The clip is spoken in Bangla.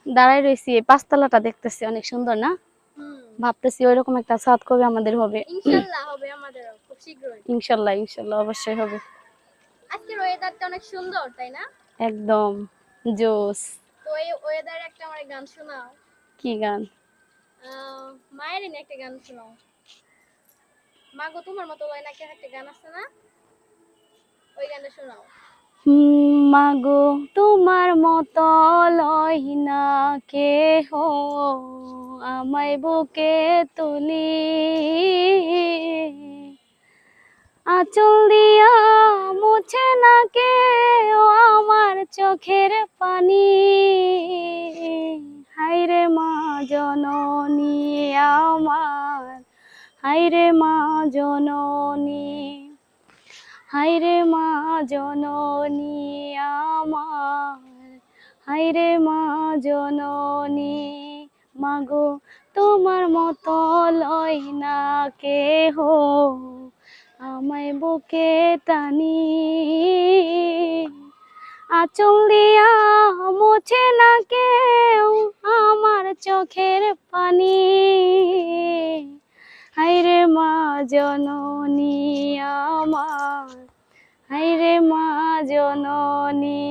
দাঁড়াই রয়েছি, এই পাঁচতলাটা দেখতেছি অনেক সুন্দর না? ভাবতেছি ওইরকম একটা ছাদ কবে আমাদের হবে। ইনশাআল্লাহ হবে আমাদের খুব শীঘ্রই। ইনশাআল্লাহ ইনশাআল্লাহ অবশ্যই হবে। আজকের ওয়েদারটা অনেক সুন্দর তাই না? একদম জোস। তো এই ওয়েদারে একটা আমার গান শোনাও। কি গান? মায়ের এনে একটা গান শোনাও। মাগো তোমার মতো লয়নাকে একটা গান আছে না, ওই গানটা শোনাও। মাগো তোমার মতো লয় না কেহ, আমায় বুকে তুলি, আঁচল দিয়া মুছে না কেউ আমার চোখের পানি। হায়রে মা জননী আমার, হায়রে মা জননী, হায়রে মা জননী আমার, হায়রে মা জননী। মাগো তোমার মতো লয় না কেহ, আমায় বুকে টানি, আঁচল দিয়া মুছে না কেউ আমার চোখের পানি। হায়রে মা জননী আমার, হায়রে মা জননী।